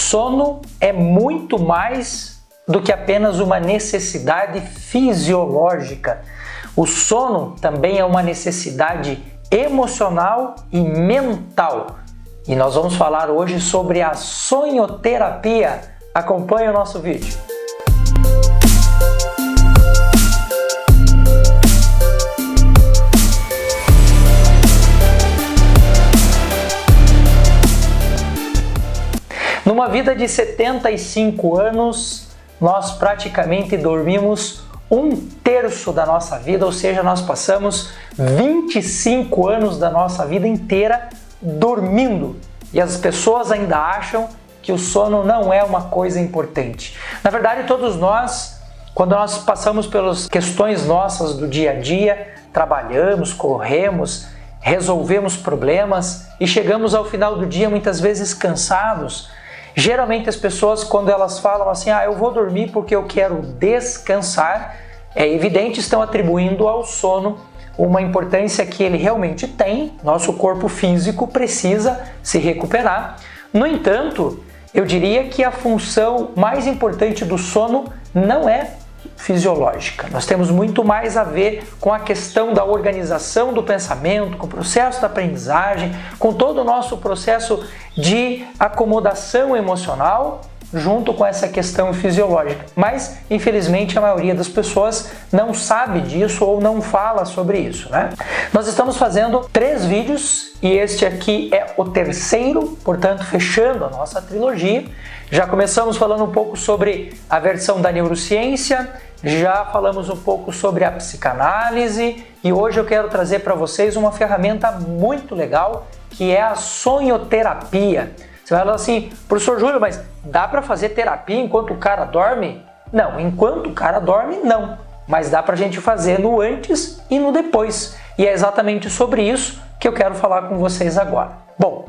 sono é muito mais do que apenas uma necessidade fisiológica. O sono também é uma necessidade emocional e mental. E nós vamos falar hoje sobre a sonhoterapia. Acompanhe o nosso vídeo. Numa vida de 75 anos, nós praticamente dormimos 1/3 da nossa vida, ou seja, nós passamos 25 anos da nossa vida inteira dormindo. E as pessoas ainda acham que o sono não é uma coisa importante. Na verdade, todos nós, quando nós passamos pelas questões nossas do dia a dia, trabalhamos, corremos, resolvemos problemas e chegamos ao final do dia muitas vezes cansados. Geralmente as pessoas, quando elas falam assim, eu vou dormir porque eu quero descansar, é evidente, estão atribuindo ao sono uma importância que ele realmente tem. Nosso corpo físico precisa se recuperar. No entanto, eu diria que a função mais importante do sono não é fisiológica. Nós temos muito mais a ver com a questão da organização do pensamento, com o processo da aprendizagem, com todo o nosso processo de acomodação emocional, junto com essa questão fisiológica. Mas, infelizmente, a maioria das pessoas não sabe disso ou não fala sobre isso, né? Nós estamos fazendo 3 vídeos e este aqui é o terceiro, portanto, fechando a nossa trilogia. Já começamos falando um pouco sobre a versão da neurociência, já falamos um pouco sobre a psicanálise e hoje eu quero trazer para vocês uma ferramenta muito legal que é a sonhoterapia. Você vai falar assim, professor Júlio, mas dá para fazer terapia enquanto o cara dorme? Não, enquanto o cara dorme, não. Mas dá para a gente fazer no antes e no depois. E é exatamente sobre isso que eu quero falar com vocês agora. Bom,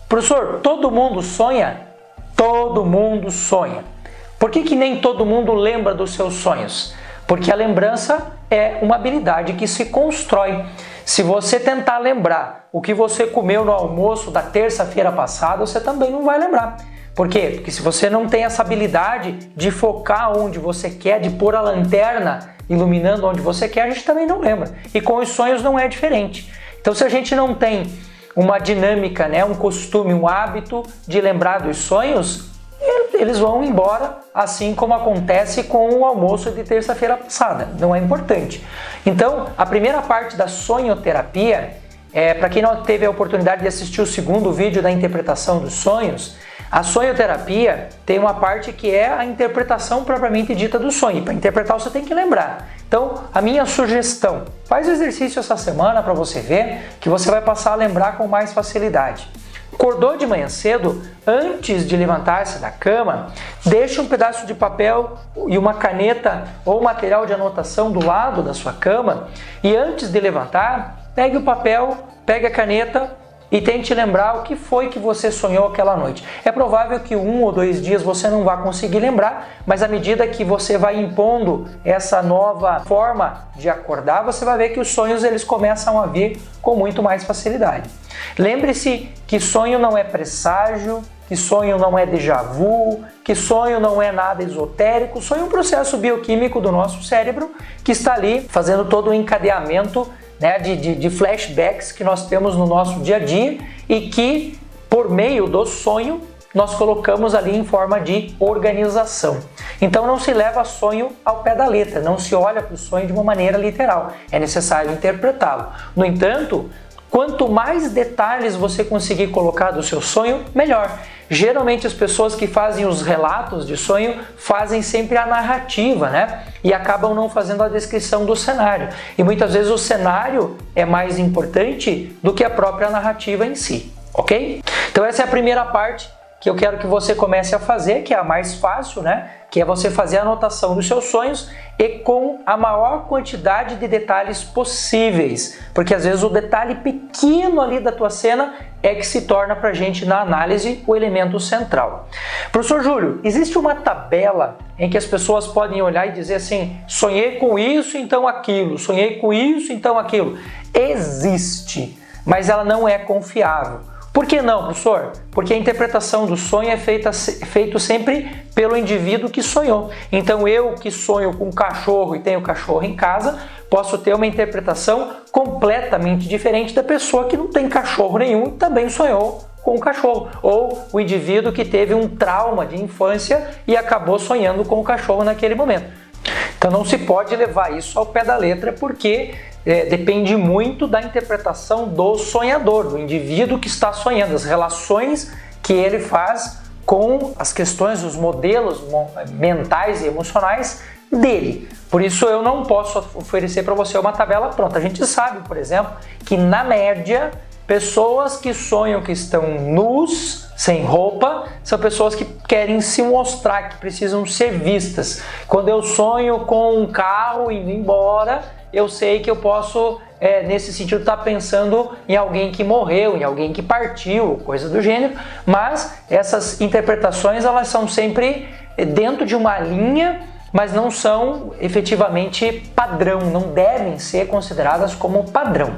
professor, todo mundo sonha? Todo mundo sonha. Por que nem todo mundo lembra dos seus sonhos? Porque a lembrança é uma habilidade que se constrói. Se você tentar lembrar o que você comeu no almoço da terça-feira passada, você também não vai lembrar. Por quê? Porque se você não tem essa habilidade de focar onde você quer, de pôr a lanterna iluminando onde você quer, a gente também não lembra. E com os sonhos não é diferente. Então, se a gente não tem uma dinâmica, um costume, um hábito de lembrar dos sonhos, eles vão embora, assim como acontece com o almoço de terça-feira passada. Não é importante. Então, a primeira parte da sonhoterapia, para quem não teve a oportunidade de assistir o segundo vídeo da interpretação dos sonhos, a sonhoterapia tem uma parte que é a interpretação propriamente dita do sonho. Para interpretar você tem que lembrar. Então, a minha sugestão, faz o exercício essa semana para você ver que você vai passar a lembrar com mais facilidade. Acordou de manhã cedo, antes de levantar-se da cama, deixe um pedaço de papel e uma caneta ou material de anotação do lado da sua cama e antes de levantar, pegue o papel, pegue a caneta e tente lembrar o que foi que você sonhou aquela noite. É provável que 1 ou 2 dias você não vá conseguir lembrar, mas à medida que você vai impondo essa nova forma de acordar, você vai ver que os sonhos eles começam a vir com muito mais facilidade. Lembre-se que sonho não é presságio, que sonho não é déjà vu, que sonho não é nada esotérico. Sonho é um processo bioquímico do nosso cérebro que está ali fazendo todo o encadeamento de flashbacks que nós temos no nosso dia a dia e que, por meio do sonho, nós colocamos ali em forma de organização. Então não se leva sonho ao pé da letra, não se olha para o sonho de uma maneira literal, é necessário interpretá-lo. No entanto, quanto mais detalhes você conseguir colocar do seu sonho, melhor. Geralmente as pessoas que fazem os relatos de sonho fazem sempre a narrativa, E acabam não fazendo a descrição do cenário. E muitas vezes o cenário é mais importante do que a própria narrativa em si, ok? Então essa é a primeira parte que eu quero que você comece a fazer, que é a mais fácil, Que é você fazer a anotação dos seus sonhos e com a maior quantidade de detalhes possíveis. Porque às vezes o detalhe pequeno ali da tua cena é que se torna pra gente na análise o elemento central. Professor Júlio, existe uma tabela em que as pessoas podem olhar e dizer assim, sonhei com isso, então aquilo, sonhei com isso, então aquilo. Existe, mas ela não é confiável. Por que não, professor? Porque a interpretação do sonho é feito sempre pelo indivíduo que sonhou. Então eu que sonho com um cachorro e tenho cachorro em casa, posso ter uma interpretação completamente diferente da pessoa que não tem cachorro nenhum e também sonhou com o cachorro, ou o indivíduo que teve um trauma de infância e acabou sonhando com o cachorro naquele momento. Então não se pode levar isso ao pé da letra, porque depende muito da interpretação do sonhador, do indivíduo que está sonhando, as relações que ele faz com as questões, os modelos mentais e emocionais dele. Por isso eu não posso oferecer para você uma tabela pronta. A gente sabe, por exemplo, que na média, pessoas que sonham que estão nus, sem roupa, são pessoas que querem se mostrar, que precisam ser vistas. Quando eu sonho com um carro indo embora, eu sei que eu posso, nesse sentido, estar pensando em alguém que morreu, em alguém que partiu, coisa do gênero, mas essas interpretações, elas são sempre dentro de uma linha, mas não são efetivamente padrão, não devem ser consideradas como padrão.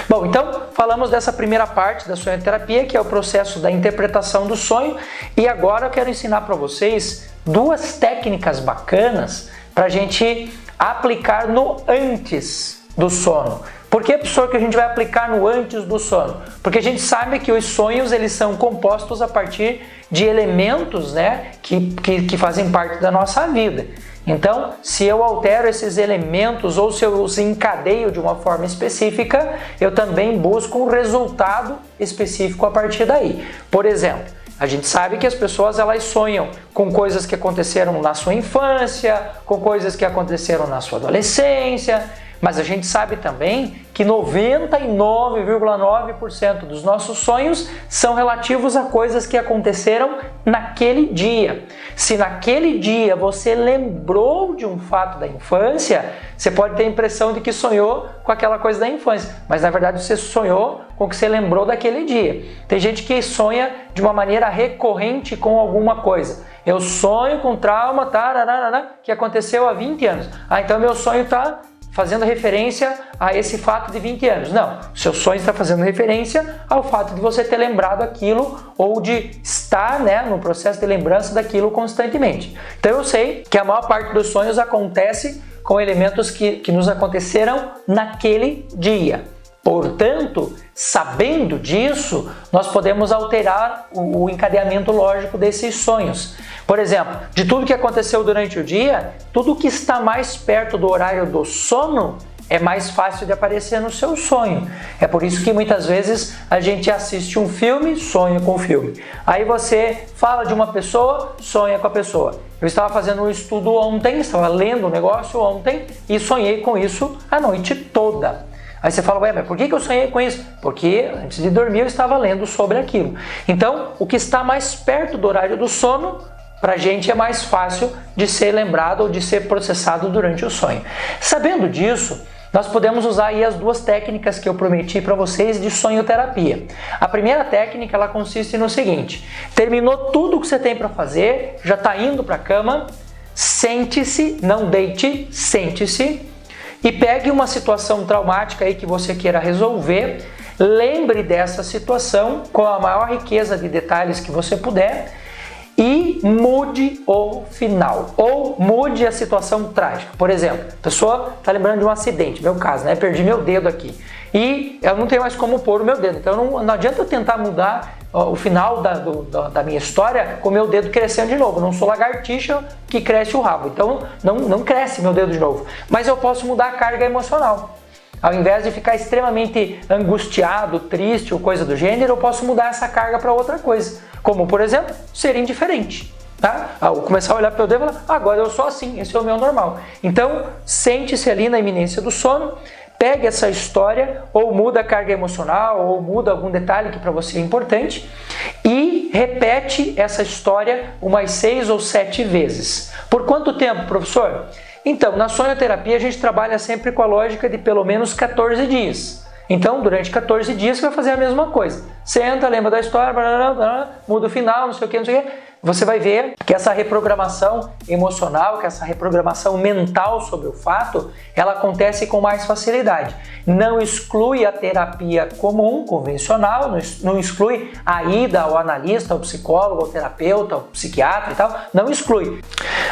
Bom, então falamos dessa primeira parte da sonhoterapia, que é o processo da interpretação do sonho, e agora eu quero ensinar para vocês duas técnicas bacanas para a gente aplicar no antes do sono. Por que, professor, que a gente vai aplicar no antes do sono? Porque a gente sabe que os sonhos eles são compostos a partir de elementos, né, que fazem parte da nossa vida. Então, se eu altero esses elementos ou se eu os encadeio de uma forma específica, eu também busco um resultado específico a partir daí. Por exemplo, a gente sabe que as pessoas elas sonham com coisas que aconteceram na sua infância, com coisas que aconteceram na sua adolescência, mas a gente sabe também que 99,9% dos nossos sonhos são relativos a coisas que aconteceram naquele dia. Se naquele dia você lembrou de um fato da infância, você pode ter a impressão de que sonhou com aquela coisa da infância, mas na verdade você sonhou com o que você lembrou daquele dia. Tem gente que sonha de uma maneira recorrente com alguma coisa. Eu sonho com trauma que aconteceu há 20 anos. Então meu sonho está fazendo referência a esse fato de 20 anos. Não, o seu sonho está fazendo referência ao fato de você ter lembrado aquilo ou de estar, no processo de lembrança daquilo constantemente. Então eu sei que a maior parte dos sonhos acontece com elementos que nos aconteceram naquele dia. Portanto, sabendo disso, nós podemos alterar o encadeamento lógico desses sonhos. Por exemplo, de tudo que aconteceu durante o dia, tudo que está mais perto do horário do sono é mais fácil de aparecer no seu sonho. É por isso que muitas vezes a gente assiste um filme, sonha com o filme. Aí você fala de uma pessoa, sonha com a pessoa. Eu estava fazendo um estudo ontem, estava lendo um negócio ontem e sonhei com isso a noite toda. Aí você fala, mas por que eu sonhei com isso? Porque antes de dormir eu estava lendo sobre aquilo. Então, o que está mais perto do horário do sono, para a gente é mais fácil de ser lembrado ou de ser processado durante o sonho. Sabendo disso, nós podemos usar aí as duas técnicas que eu prometi para vocês de sonhoterapia. A primeira técnica, ela consiste no seguinte: terminou tudo o que você tem para fazer, já está indo para a cama, sente-se, não deite, sente-se, e pegue uma situação traumática aí que você queira resolver, lembre dessa situação com a maior riqueza de detalhes que você puder e mude o final, ou mude a situação trágica. Por exemplo, a pessoa está lembrando de um acidente, meu caso, perdi meu dedo aqui e eu não tenho mais como pôr o meu dedo, então não adianta eu tentar mudar o final da minha história com o meu dedo crescendo de novo. Não sou lagartixa que cresce o rabo, então não cresce meu dedo de novo, mas eu posso mudar a carga emocional. Ao invés de ficar extremamente angustiado, triste ou coisa do gênero, eu posso mudar essa carga para outra coisa, como por exemplo, ser indiferente. Ao começar a olhar para o dedo e falar, agora eu sou assim, esse é o meu normal. Então, sente-se ali na iminência do sono, pegue essa história, ou muda a carga emocional, ou muda algum detalhe que para você é importante, e repete essa história umas 6 ou 7 vezes. Por quanto tempo, professor? Então, na sonhoterapia a gente trabalha sempre com a lógica de pelo menos 14 dias. Então, durante 14 dias você vai fazer a mesma coisa. Senta, lembra da história, muda o final, não sei o que, não sei o que. Você vai ver que essa reprogramação emocional, que essa reprogramação mental sobre o fato, ela acontece com mais facilidade. Não exclui a terapia comum, convencional, não exclui a ida ao analista, ao psicólogo, ao terapeuta, ao psiquiatra e tal, não exclui.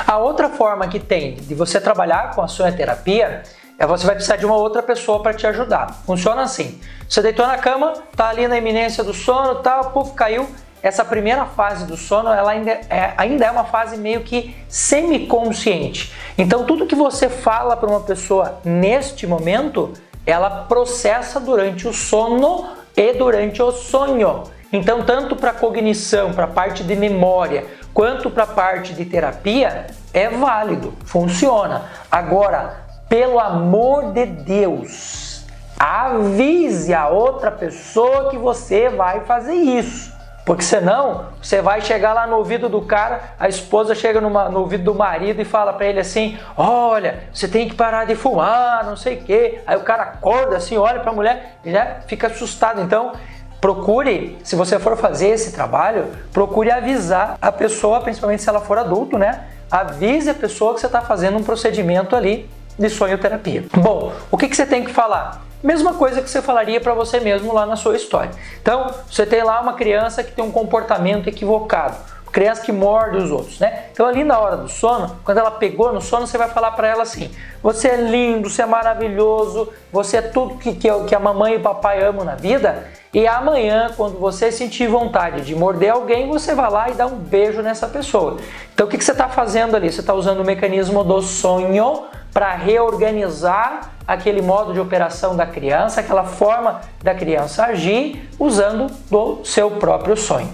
A outra forma que tem de você trabalhar com a sonhoterapia é você vai precisar de uma outra pessoa para te ajudar. Funciona assim: você deitou na cama, tá ali na iminência do sono, tal, puf, caiu. Essa primeira fase do sono, ela ainda é uma fase meio que semiconsciente. Então, tudo que você fala para uma pessoa neste momento, ela processa durante o sono e durante o sonho. Então, tanto para cognição, para a parte de memória, quanto para a parte de terapia, é válido, funciona. Agora, pelo amor de Deus, avise a outra pessoa que você vai fazer isso. Porque senão, você vai chegar lá no ouvido do cara, a esposa chega no ouvido do marido e fala pra ele assim: olha, você tem que parar de fumar, não sei o quê. Aí o cara acorda assim, olha pra mulher e já fica assustado. Então, procure, se você for fazer esse trabalho, procure avisar a pessoa, principalmente se ela for adulto, né? Avise a pessoa que você está fazendo um procedimento ali de sonhoterapia. Bom, o que você tem que falar? Mesma coisa que você falaria para você mesmo lá na sua história. Então, você tem lá uma criança que tem um comportamento equivocado, criança que morde os outros, né? Então, ali na hora do sono, quando ela pegou no sono, você vai falar para ela assim: você é lindo, você é maravilhoso, você é tudo que a mamãe e o papai amam na vida. E amanhã, quando você sentir vontade de morder alguém, você vai lá e dá um beijo nessa pessoa. Então, o que você está fazendo ali? Você está usando o mecanismo do sonho para reorganizar aquele modo de operação da criança, aquela forma da criança agir, usando do seu próprio sonho.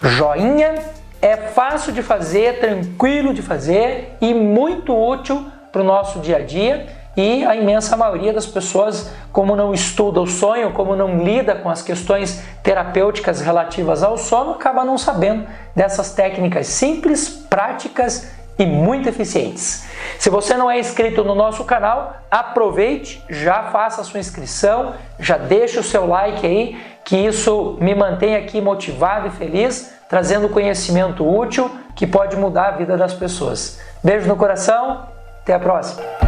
Joinha, é fácil de fazer, tranquilo de fazer e muito útil para o nosso dia a dia. E a imensa maioria das pessoas, como não estuda o sonho, como não lida com as questões terapêuticas relativas ao sono, acaba não sabendo dessas técnicas simples, práticas e muito eficientes. Se você não é inscrito no nosso canal, aproveite, já faça a sua inscrição, já deixa o seu like aí, que isso me mantém aqui motivado e feliz, trazendo conhecimento útil que pode mudar a vida das pessoas. Beijo no coração, até a próxima!